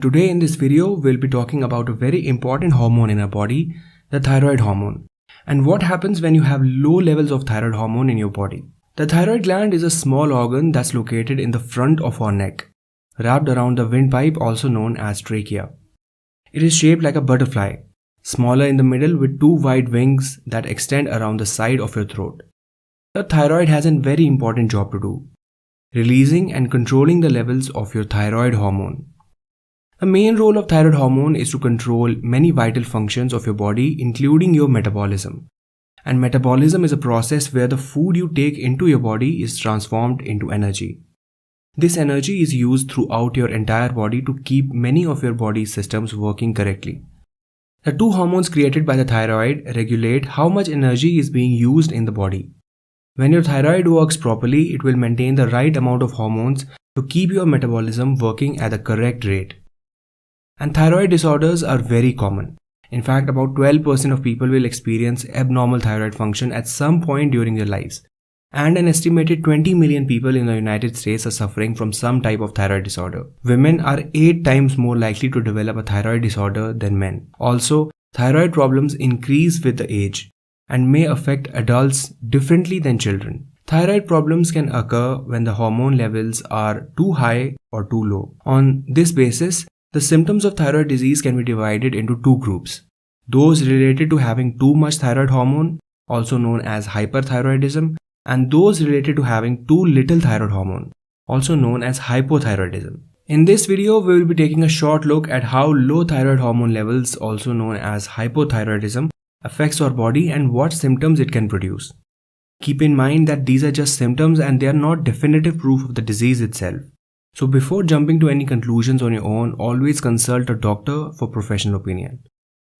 Today in this video, we'll be talking about a very important hormone in our body, the thyroid hormone, and what happens when you have low levels of thyroid hormone in your body. The thyroid gland is a small organ that's located in the front of our neck, wrapped around the windpipe, also known as trachea. It is shaped like a butterfly, smaller in the middle with two wide wings that extend around the side of your throat. The thyroid has a very important job to do, releasing and controlling the levels of your thyroid hormone. The main role of thyroid hormone is to control many vital functions of your body, including your metabolism. And metabolism is a process where the food you take into your body is transformed into energy. This energy is used throughout your entire body to keep many of your body's systems working correctly. The two hormones created by the thyroid regulate how much energy is being used in the body. When your thyroid works properly, it will maintain the right amount of hormones to keep your metabolism working at the correct rate. And thyroid disorders are very common. In fact, about 12% of people will experience abnormal thyroid function at some point during their lives. And an estimated 20 million people in the United States are suffering from some type of thyroid disorder. Women are 8 times more likely to develop a thyroid disorder than men. Also, thyroid problems increase with the age and may affect adults differently than children. Thyroid problems can occur when the hormone levels are too high or too low. On this basis, the symptoms of thyroid disease can be divided into two groups. Those related to having too much thyroid hormone, also known as hyperthyroidism, and those related to having too little thyroid hormone, also known as hypothyroidism. In this video, we will be taking a short look at how low thyroid hormone levels, also known as hypothyroidism, affects our body and what symptoms it can produce. Keep in mind that these are just symptoms and they are not definitive proof of the disease itself. So before jumping to any conclusions on your own, always consult a doctor for professional opinion.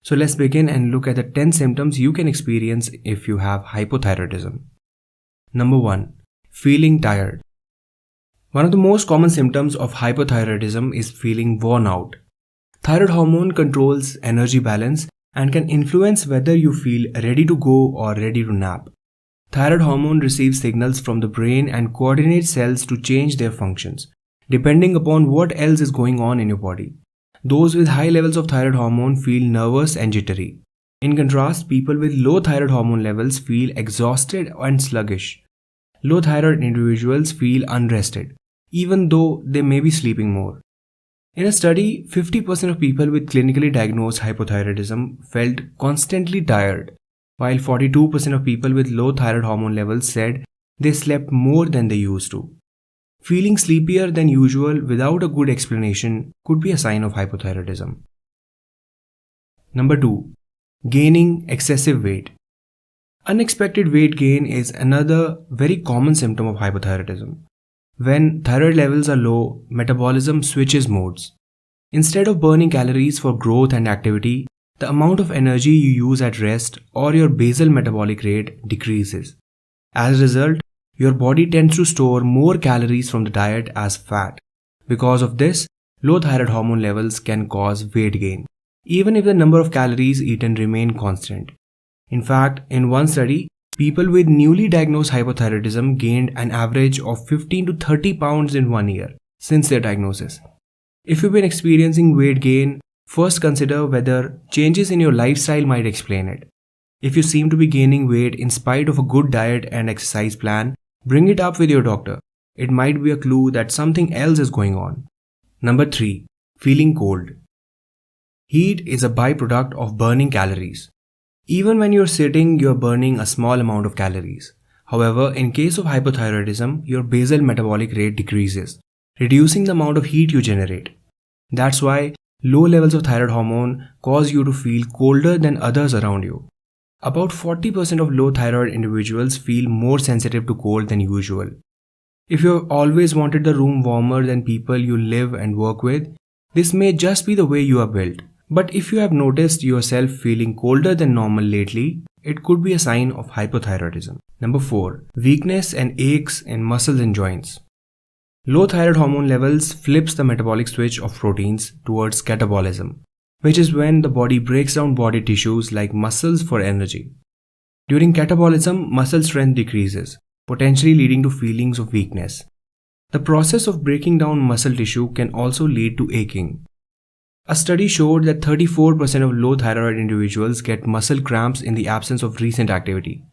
So let's begin and look at the 10 symptoms you can experience if you have hypothyroidism. Number 1. Feeling tired. One of the most common symptoms of hypothyroidism is feeling worn out. Thyroid hormone controls energy balance and can influence whether you feel ready to go or ready to nap. Thyroid hormone receives signals from the brain and coordinates cells to change their functions, depending upon what else is going on in your body. Those with high levels of thyroid hormone feel nervous and jittery. In contrast, people with low thyroid hormone levels feel exhausted and sluggish. Low thyroid individuals feel unrested, even though they may be sleeping more. In a study, 50% of people with clinically diagnosed hypothyroidism felt constantly tired, while 42% of people with low thyroid hormone levels said they slept more than they used to. Feeling sleepier than usual without a good explanation could be a sign of hypothyroidism. Number 2. Gaining excessive weight. Unexpected weight gain is another very common symptom of hypothyroidism. When thyroid levels are low, metabolism switches modes. Instead of burning calories for growth and activity, the amount of energy you use at rest or your basal metabolic rate decreases. As a result, your body tends to store more calories from the diet as fat. Because of this, low thyroid hormone levels can cause weight gain, even if the number of calories eaten remain constant. In fact, in one study, people with newly diagnosed hypothyroidism gained an average of 15 to 30 pounds in 1 year since their diagnosis. If you've been experiencing weight gain, first consider whether changes in your lifestyle might explain it. If you seem to be gaining weight in spite of a good diet and exercise plan, bring it up with your doctor. It might be a clue that something else is going on. Number 3. Feeling cold. Heat is a byproduct of burning calories. Even when you're sitting, you're burning a small amount of calories. However, in case of hypothyroidism, your basal metabolic rate decreases, reducing the amount of heat you generate. That's why low levels of thyroid hormone cause you to feel colder than others around you. About 40% of low thyroid individuals feel more sensitive to cold than usual. If you've always wanted the room warmer than people you live and work with, this may just be the way you are built. But if you have noticed yourself feeling colder than normal lately, it could be a sign of hypothyroidism. Number 4. Weakness and aches in muscles and joints. Low thyroid hormone levels flips the metabolic switch of proteins towards catabolism, which is when the body breaks down body tissues like muscles for energy. During catabolism, muscle strength decreases, potentially leading to feelings of weakness. The process of breaking down muscle tissue can also lead to aching. A study showed that 34% of low thyroid individuals get muscle cramps in the absence of recent activity.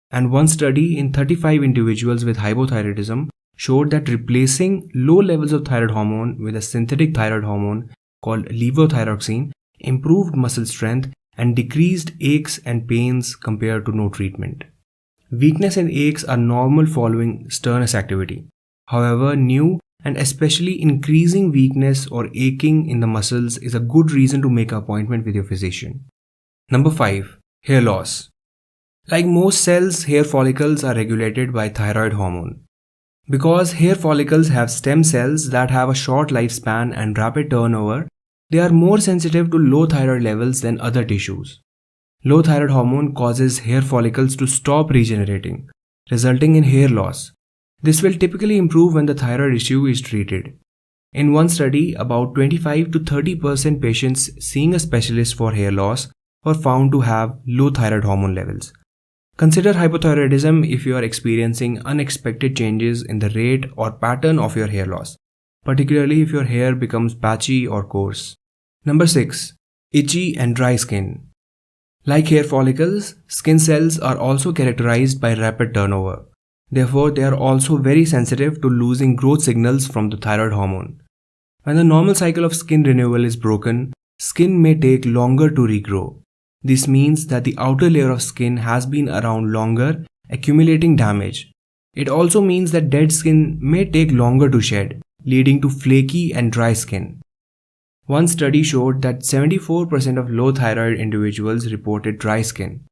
And one study in 35 individuals with hypothyroidism showed that replacing low levels of thyroid hormone with a synthetic thyroid hormone called levothyroxine improved muscle strength and decreased aches and pains compared to no treatment. Weakness and aches are normal following strenuous activity. However, new and especially increasing weakness or aching in the muscles is a good reason to make an appointment with your physician. Number 5. Hair loss. Like most cells, hair follicles are regulated by thyroid hormone. Because hair follicles have stem cells that have a short lifespan and rapid turnover, they are more sensitive to low thyroid levels than other tissues. Low thyroid hormone causes hair follicles to stop regenerating, resulting in hair loss. This will typically improve when the thyroid issue is treated. In one study, about 25 to 30% patients seeing a specialist for hair loss were found to have low thyroid hormone levels. Consider hypothyroidism if you are experiencing unexpected changes in the rate or pattern of your hair loss, particularly if your hair becomes patchy or coarse. Number 6. Itchy and dry skin. Like hair follicles, skin cells are also characterized by rapid turnover. Therefore, they are also very sensitive to losing growth signals from the thyroid hormone. When the normal cycle of skin renewal is broken, skin may take longer to regrow. This means that the outer layer of skin has been around longer, accumulating damage. It also means that dead skin may take longer to shed, leading to flaky and dry skin. One study showed that 74% of low thyroid individuals reported dry skin.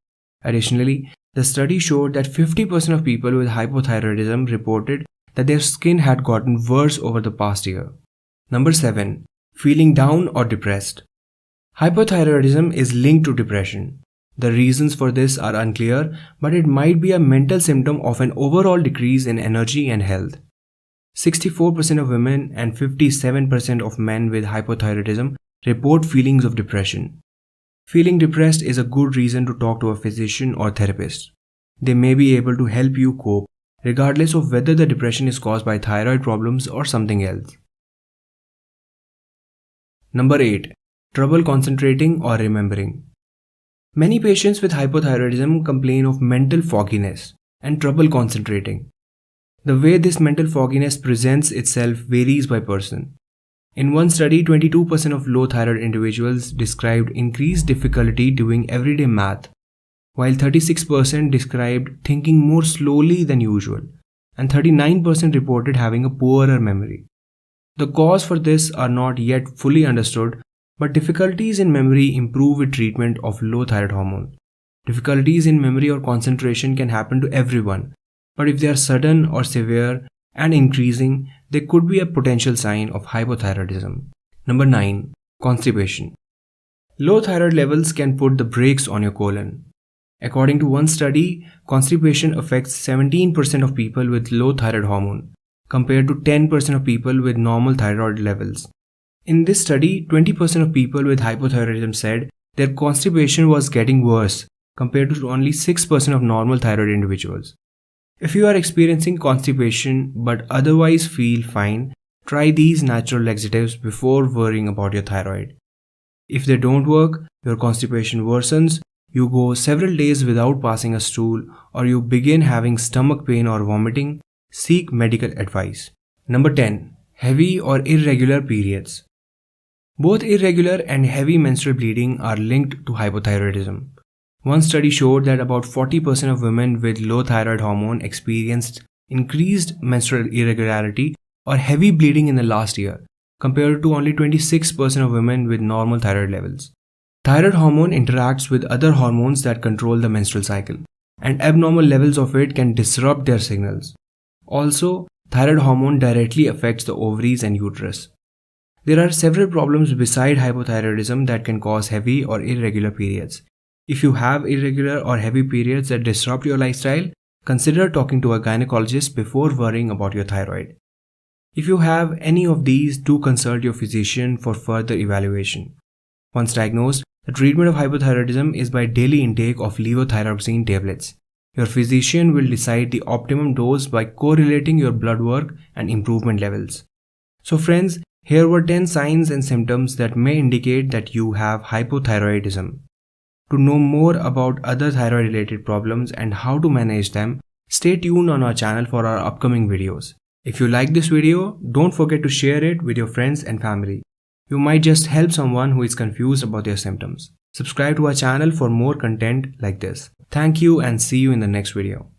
Additionally, the study showed that 50% of people with hypothyroidism reported that their skin had gotten worse over the past year. Number 7. Feeling down or depressed. Hypothyroidism is linked to depression. The reasons for this are unclear, but it might be a mental symptom of an overall decrease in energy and health. 64% of women and 57% of men with hypothyroidism report feelings of depression. Feeling depressed is a good reason to talk to a physician or therapist. They may be able to help you cope, regardless of whether the depression is caused by thyroid problems or something else. Number 8. Trouble concentrating or remembering. Many patients with hypothyroidism complain of mental fogginess and trouble concentrating. The way this mental fogginess presents itself varies by person. In one study, 22% of low thyroid individuals described increased difficulty doing everyday math, while 36% described thinking more slowly than usual, and 39% reported having a poorer memory. The cause for this are not yet fully understood, but difficulties in memory improve with treatment of low thyroid hormone. Difficulties in memory or concentration can happen to everyone, but if they are sudden or severe and increasing, they could be a potential sign of hypothyroidism. Number 9. Constipation. Low thyroid levels can put the brakes on your colon. According to one study, constipation affects 17% of people with low thyroid hormone, compared to 10% of people with normal thyroid levels. In this study, 20% of people with hypothyroidism said their constipation was getting worse, compared to only 6% of normal thyroid individuals. If you are experiencing constipation but otherwise feel fine, try these natural laxatives before worrying about your thyroid. If they don't work, your constipation worsens, you go several days without passing a stool, or you begin having stomach pain or vomiting, seek medical advice. Number 10. Heavy or irregular periods. Both irregular and heavy menstrual bleeding are linked to hypothyroidism. One study showed that about 40% of women with low thyroid hormone experienced increased menstrual irregularity or heavy bleeding in the last year, compared to only 26% of women with normal thyroid levels. Thyroid hormone interacts with other hormones that control the menstrual cycle, and abnormal levels of it can disrupt their signals. Also, thyroid hormone directly affects the ovaries and uterus. There are several problems beside hypothyroidism that can cause heavy or irregular periods. If you have irregular or heavy periods that disrupt your lifestyle, consider talking to a gynecologist before worrying about your thyroid. If you have any of these, do consult your physician for further evaluation. Once diagnosed, the treatment of hypothyroidism is by daily intake of levothyroxine tablets. Your physician will decide the optimum dose by correlating your blood work and improvement levels. So friends, Here were 10 signs and symptoms that may indicate that you have hypothyroidism. To know more about other thyroid related problems and how to manage them, stay tuned on our channel for our upcoming videos. If you like this video, don't forget to share it with your friends and family. You might just help someone who is confused about their symptoms. Subscribe to our channel for more content like this. Thank you and see you in the next video.